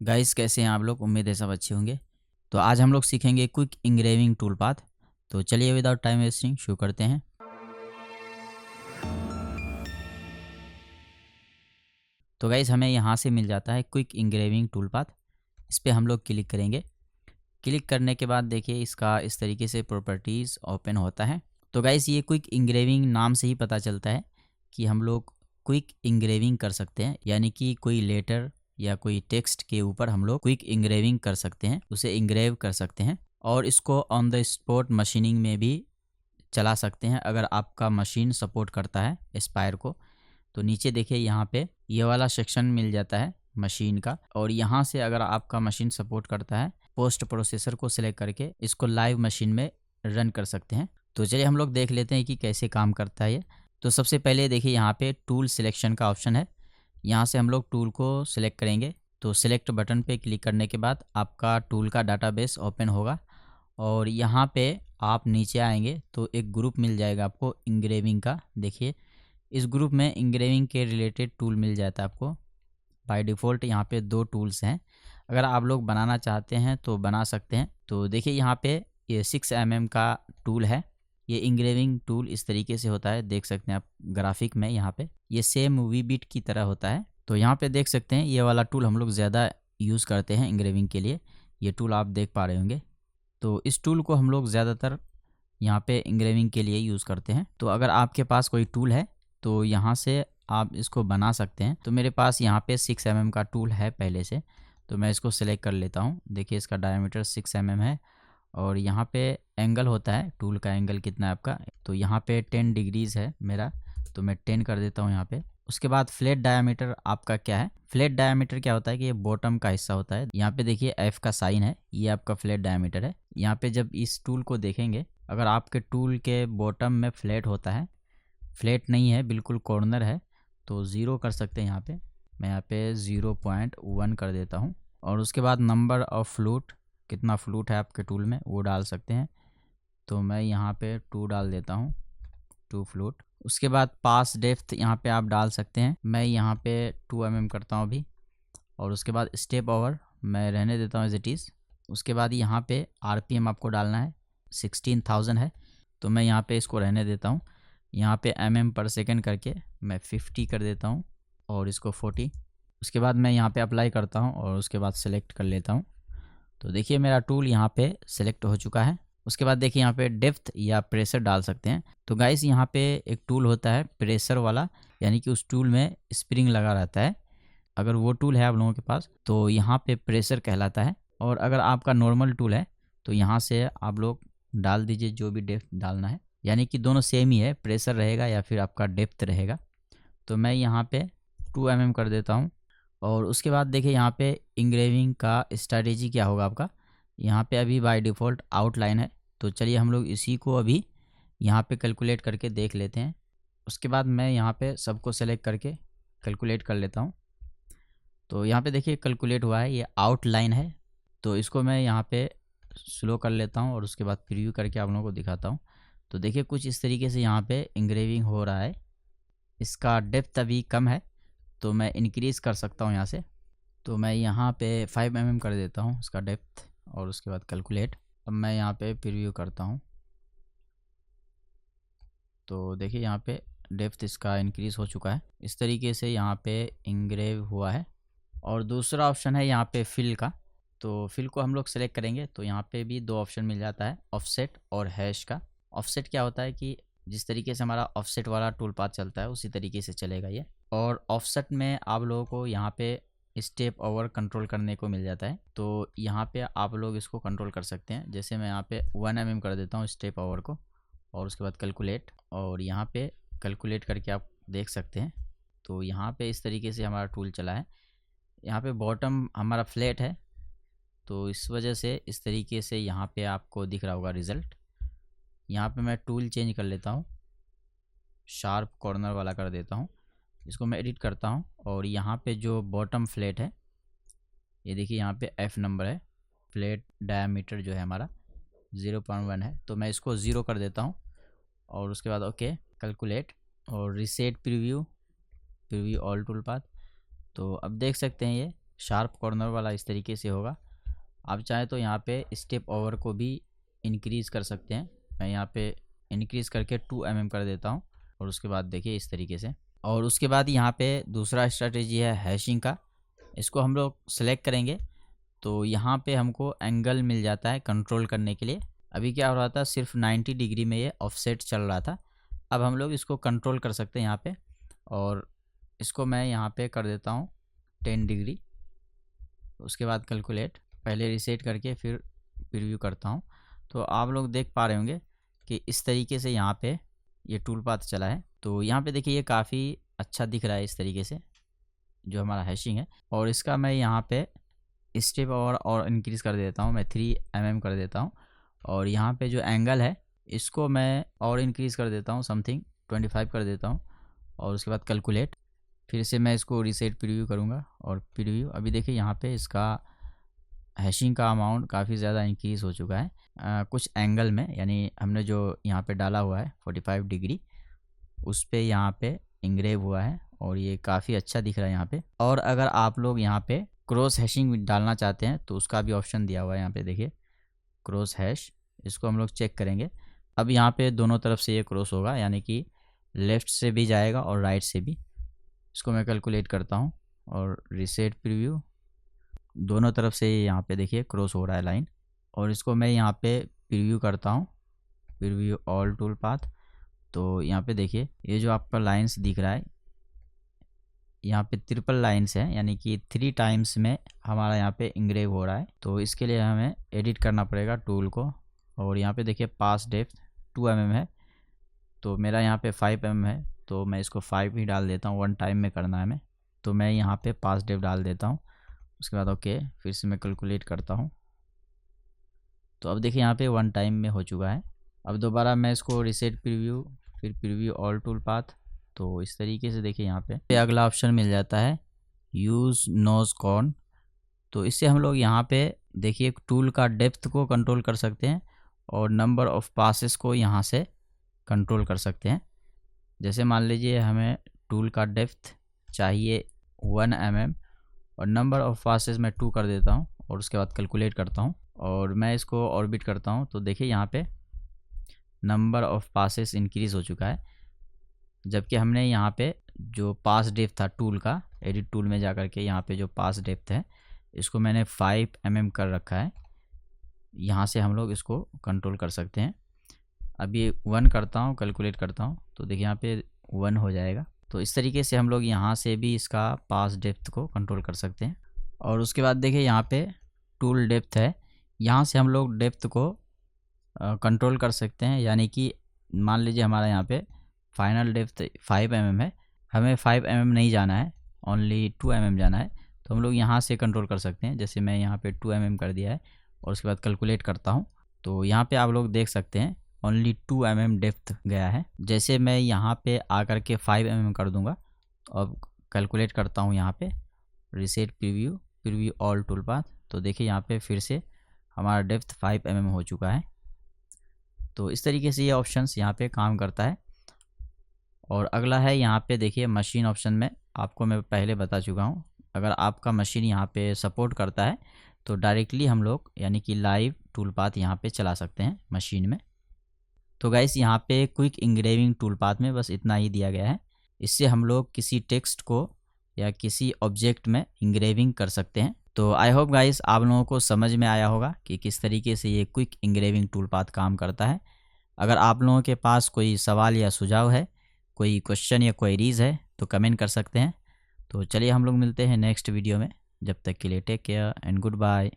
Guys कैसे हैं आप लोग। उम्मीद है सब अच्छे होंगे। तो आज हम लोग सीखेंगे क्विक इंग्रेविंग टूल पाथ। तो चलिए विदाउट टाइम वेस्टिंग शुरू करते हैं। तो गाइस हमें यहाँ से मिल जाता है क्विक इंग्रेविंग टूल पाथ। इस पर हम लोग क्लिक करेंगे। क्लिक करने के बाद देखिए इसका इस तरीके से प्रॉपर्टीज़ ओपन होता है। तो गाइस ये क्विक इंग्रेविंग नाम से ही पता चलता है कि हम लोग क्विक इंग्रेविंग कर सकते हैं, यानी कि कोई लेटर या कोई टेक्स्ट के ऊपर हम लोग क्विक इंग्रेविंग कर सकते हैं, उसे इंग्रेव कर सकते हैं और इसको ऑन द स्पॉट मशीनिंग में भी चला सकते हैं अगर आपका मशीन सपोर्ट करता है एस्पायर को। तो नीचे देखिए यहाँ पे ये वाला सेक्शन मिल जाता है मशीन का, और यहाँ से अगर आपका मशीन सपोर्ट करता है पोस्ट प्रोसेसर को सिलेक्ट करके इसको लाइव मशीन में रन कर सकते हैं। तो चलिए हम लोग देख लेते हैं कि कैसे काम करता है ये। तो सबसे पहले देखिए यहाँ पे टूल सिलेक्शन का ऑप्शन है। यहाँ से हम लोग टूल को सिलेक्ट करेंगे। तो सिलेक्ट बटन पे क्लिक करने के बाद आपका टूल का डाटाबेस ओपन होगा और यहाँ पे आप नीचे आएंगे तो एक ग्रुप मिल जाएगा आपको इंग्रेविंग का। देखिए इस ग्रुप में इंग्रेविंग के रिलेटेड टूल मिल जाता है आपको। बाय डिफ़ॉल्ट यहाँ पे 2 टूल्स हैं, अगर आप लोग बनाना चाहते हैं तो बना सकते हैं। तो देखिए यहाँ पे ये 6mm का टूल है। ये इंग्रेविंग टूल इस तरीके से होता है, देख सकते हैं आप ग्राफिक में। यहाँ पे ये सेम वी बिट की तरह होता है। तो यहाँ पे देख सकते हैं ये वाला टूल हम लोग ज़्यादा यूज़ करते हैं इंग्रेविंग के लिए। ये टूल आप देख पा रहे होंगे। तो इस टूल को हम लोग ज़्यादातर यहाँ पे इंग्रेविंग के लिए यूज़ करते हैं। तो अगर आपके पास कोई टूल है तो यहाँ से आप इसको बना सकते हैं। तो मेरे पास यहाँ पे 6mm का टूल है पहले से, तो मैं इसको सिलेक्ट कर लेता हूँ। देखिए इसका डायमीटर 6mm है और यहाँ पे एंगल होता है, टूल का एंगल कितना है आपका। तो यहाँ पे 10 डिग्रीज़ है मेरा, तो मैं 10 कर देता हूँ यहाँ पे। उसके बाद फ्लैट डायमीटर आपका क्या है। फ्लैट डायमीटर क्या होता है कि ये बॉटम का हिस्सा होता है। यहाँ पे देखिए एफ का साइन है, ये आपका फ्लैट डायमीटर है। यहाँ पे जब इस टूल को देखेंगे, अगर आपके टूल के बॉटम में फ्लैट होता है, फ्लैट नहीं है बिल्कुल कॉर्नर है, तो 0 कर सकते हैं। यहाँ पे मैं यहाँ पे 0.1 कर देता हूँ। और उसके बाद नंबर ऑफ फ्लूट, कितना फ्लूट है आपके टूल में वो डाल सकते हैं। तो मैं यहाँ पे 2 डाल देता हूँ, 2 फ्लूट। उसके बाद पास डेप्थ यहाँ पे आप डाल सकते हैं, मैं यहाँ पे 2mm करता हूँ अभी। और उसके बाद स्टेप ओवर मैं रहने देता हूँ एज इट इज़। उसके बाद यहाँ पे RPM आपको डालना है, 16,000 है, तो मैं यहाँ पे इसको रहने देता हूँ। यहाँ पे mm/सेकेंड करके मैं 50 कर देता हूँ और इसको 40। उसके बाद मैं यहाँ पे अप्लाई करता हूँ और उसके बाद सेलेक्ट कर लेता हूँ। तो देखिए मेरा टूल यहाँ पे सेलेक्ट हो चुका है। उसके बाद देखिए यहाँ पे डेप्थ या प्रेशर डाल सकते हैं। तो गाइस यहाँ पे एक टूल होता है प्रेशर वाला, यानी कि उस टूल में स्प्रिंग लगा रहता है। अगर वो टूल है आप लोगों के पास तो यहाँ पे प्रेशर कहलाता है। और अगर आपका नॉर्मल टूल है तो यहाँ से आप लोग डाल दीजिए जो भी डेप्थ डालना है, यानी कि दोनों सेम ही है, प्रेशर रहेगा या फिर आपका डेप्थ रहेगा। तो मैं यहाँ पे 2mm कर देता हूँ। और उसके बाद देखिए यहाँ पे इंग्रेविंग का स्ट्रैटेजी क्या होगा आपका। यहाँ पे अभी बाय डिफ़ॉल्ट आउटलाइन है, तो चलिए हम लोग इसी को अभी यहाँ पे कैलकुलेट करके देख लेते हैं। उसके बाद मैं यहाँ पे सबको सेलेक्ट करके कैलकुलेट कर लेता हूँ। तो यहाँ पे देखिए कैलकुलेट हुआ है, ये आउटलाइन है। तो इसको मैं यहाँ पे स्लो कर लेता हूँ और उसके बाद प्रीव्यू करके आप लोगों को दिखाता हूँ। तो देखिए कुछ इस तरीके से यहाँ पे इंग्रेविंग हो रहा है। इसका डेप्थ अभी कम है तो मैं इंक्रीज़ कर सकता हूँ यहाँ से। तो मैं यहाँ पे 5mm कर देता हूँ इसका डेप्थ और उसके बाद कैलकुलेट। अब मैं यहाँ पे प्रीव्यू करता हूँ। तो देखिए यहाँ पे डेप्थ इसका इंक्रीज़ हो चुका है। इस तरीके से यहाँ पे इंग्रेव हुआ है। और दूसरा ऑप्शन है यहाँ पे फिल का। तो फिल को हम लोग सेलेक्ट करेंगे तो यहाँ पे भी 2 ऑप्शन मिल जाता है, ऑफसेट और हैश का। ऑफसेट क्या होता है कि जिस तरीके से हमारा ऑफसेट वाला टूल पाथ चलता है उसी तरीके से चलेगा ये। और ऑफसेट में आप लोगों को यहाँ पे स्टेप ओवर कंट्रोल करने को मिल जाता है, तो यहाँ पे आप लोग इसको कंट्रोल कर सकते हैं। जैसे मैं यहाँ पे 1mm कर देता हूँ स्टेप ओवर को और उसके बाद कैलकुलेट, और यहाँ पे कैलकुलेट करके आप देख सकते हैं। तो यहाँ पे इस तरीके से हमारा टूल चला है। यहाँ पे बॉटम हमारा फ्लैट है तो इस वजह से इस तरीके से यहाँ पे आपको दिख रहा होगा रिज़ल्ट। यहाँ पे मैं टूल चेंज कर लेता हूँ, शार्प कॉर्नर वाला कर देता हूँ। इसको मैं एडिट करता हूँ और यहाँ पे जो बॉटम फ्लैट है ये देखिए यहाँ पे F नंबर है, फ्लैट डायमीटर जो है हमारा 0.1 है, तो मैं इसको 0 कर देता हूँ। और उसके बाद ओके कैलकुलेट और reset preview all tool path. तो अब देख सकते हैं ये शार्प कॉर्नर वाला इस तरीके से होगा। आप चाहें तो यहाँ पे स्टेप ओवर को भी इंक्रीज़ कर सकते हैं। मैं यहाँ पे इंक्रीज़ करके 2 mm कर देता हूँ और उसके बाद देखिए इस तरीके से। और उसके बाद यहाँ पे दूसरा स्ट्रैटेजी है हैशिंग का। इसको हम लोग सेलेक्ट करेंगे तो यहाँ पे हमको एंगल मिल जाता है कंट्रोल करने के लिए। अभी क्या हो रहा था, सिर्फ 90 डिग्री में ये ऑफसेट चल रहा था। अब हम लोग इसको कंट्रोल कर सकते हैं यहाँ पे, और इसको मैं यहाँ पे कर देता हूँ 10 डिग्री। उसके बाद कैलकुलेट, पहले रीसेट करके फिर प्रीव्यू करता हूँ। तो आप लोग देख पा रहे होंगे कि इस तरीके से यहाँ पे ये टूल पाथ चला है। तो यहाँ पे देखिए ये काफ़ी अच्छा दिख रहा है इस तरीके से जो हमारा हैशिंग है। और इसका मैं यहाँ पे स्टेप और इंक्रीज़ कर देता हूँ, मैं 3 mm कर देता हूँ। और यहाँ पे जो एंगल है इसको मैं और इंक्रीज़ कर देता हूँ, समथिंग 25 कर देता हूँ। और उसके बाद कैलकुलेट, फिर से मैं इसको रीसेट प्रीव्यू करूँगा और प्रीव्यू। अभी देखिए यहाँ पे इसका हैशिंग का अमाउंट काफ़ी ज़्यादा इंक्रीज़ हो चुका है कुछ एंगल में, यानी हमने जो यहाँ पे डाला हुआ है 45 डिग्री उस पे यहाँ पे इंग्रेव हुआ है और ये काफ़ी अच्छा दिख रहा है यहाँ पे। और अगर आप लोग यहाँ पे क्रॉस हैशिंग डालना चाहते हैं तो उसका भी ऑप्शन दिया हुआ है यहाँ पे, देखिए क्रॉस हैश। इसको हम लोग चेक करेंगे। अब यहाँ पे दोनों तरफ से ये क्रॉस होगा, यानी कि लेफ़्ट से भी जाएगा और राइट से भी। इसको मैं कैलकुलेट करता हूँ और रीसेट प्रीव्यू, दोनों तरफ से यहाँ पे देखिए क्रॉस हो रहा है लाइन। और इसको मैं यहाँ पे प्रीव्यू करता हूँ, प्रीव्यू ऑल टूल पाथ। तो यहाँ पे देखिए ये जो आपका लाइंस दिख रहा है यहाँ पे ट्रिपल लाइंस है, यानी कि 3 टाइम्स में हमारा यहाँ पे इंग्रेव हो रहा है। तो इसके लिए हमें एडिट करना पड़ेगा टूल को। और यहाँ पे देखिए पास डेप्थ 2 mm है, तो मेरा यहाँ पे 5 mm है, तो मैं इसको 5 ही डाल देता हूँ, 1 टाइम में करना है हमें। तो मैं यहाँ पे पास डेप्थ डाल देता हूँ। उसके बाद ओके, फिर से मैं कैलकुलेट करता हूँ। तो अब देखिए यहाँ पे 1 टाइम में हो चुका है। अब दोबारा मैं इसको रीसेट प्रीव्यू, फिर प्रीव्यू ऑल टूल पाथ। तो इस तरीके से देखिए यहाँ पे अगला ऑप्शन मिल जाता है यूज़ नोज कॉन। तो इससे हम लोग यहाँ पे देखिए टूल का डेप्थ को कंट्रोल कर सकते हैं और नंबर ऑफ़ पासेस को यहाँ से कंट्रोल कर सकते हैं। जैसे मान लीजिए हमें टूल का डेप्थ चाहिए 1 mm और नंबर ऑफ़ पासेस मैं 2 कर देता हूँ और उसके बाद कैलकुलेट करता हूँ और मैं इसको ऑर्बिट करता हूँ। तो देखिए यहाँ पे नंबर ऑफ़ पासेस इंक्रीज़ हो चुका है, जबकि हमने यहाँ पे जो पास डेप्थ था टूल का, एडिट टूल में जा कर के यहाँ पे जो पास डेप्थ है इसको मैंने 5 mm कर रखा है। यहाँ से हम लोग इसको कंट्रोल कर सकते हैं। अभी 1 करता हूँ, कैलकुलेट करता हूँ, तो देखिए यहाँ पे 1 हो जाएगा। तो इस तरीके से हम लोग यहाँ से भी इसका पास डेप्थ को कंट्रोल कर सकते हैं। और उसके बाद देखिए यहाँ पे टूल डेप्थ है, यहाँ से हम लोग डेप्थ को कंट्रोल कर सकते हैं। यानी कि मान लीजिए हमारा यहाँ पे फाइनल डेप्थ 5 mm है, हमें 5 mm नहीं जाना है, ओनली 2 mm जाना है। तो हम लोग यहाँ से कंट्रोल कर सकते हैं। जैसे मैं यहाँ पे 2 mm कर दिया है और उसके बाद कैलकुलेट करता हूँ, तो यहाँ पे आप लोग देख सकते हैं ओनली 2 mm डेप्थ गया है। जैसे मैं यहाँ पे आकर के 5 mm कर दूँगा, अब कैलकुलेट करता हूँ यहाँ पे reset preview, preview all tool path. तो देखिए यहाँ पे फिर से हमारा डेप्थ 5 mm हो चुका है। तो इस तरीके से ये ऑप्शंस यहाँ पे काम करता है। और अगला है यहाँ पे देखिए मशीन ऑप्शन में, आपको मैं पहले बता चुका हूँ, अगर आपका मशीन यहाँ पे सपोर्ट करता है तो डायरेक्टली हम लोग यानी कि लाइव टूल पाथ यहाँ पे चला सकते हैं मशीन में। तो गाइस यहाँ पे क्विक इंग्रेविंग टूल पाथ में बस इतना ही दिया गया है। इससे हम लोग किसी टेक्स्ट को या किसी ऑब्जेक्ट में इंग्रेविंग कर सकते हैं। तो आई होप गाइस आप लोगों को समझ में आया होगा कि किस तरीके से ये क्विक इंग्रेविंग टूल पाथ काम करता है। अगर आप लोगों के पास कोई सवाल या सुझाव है, कोई क्वेश्चन या क्वेरीज़ है तो कमेंट कर सकते हैं। तो चलिए हम लोग मिलते हैं नेक्स्ट वीडियो में, जब तक के लिए take care and good bye.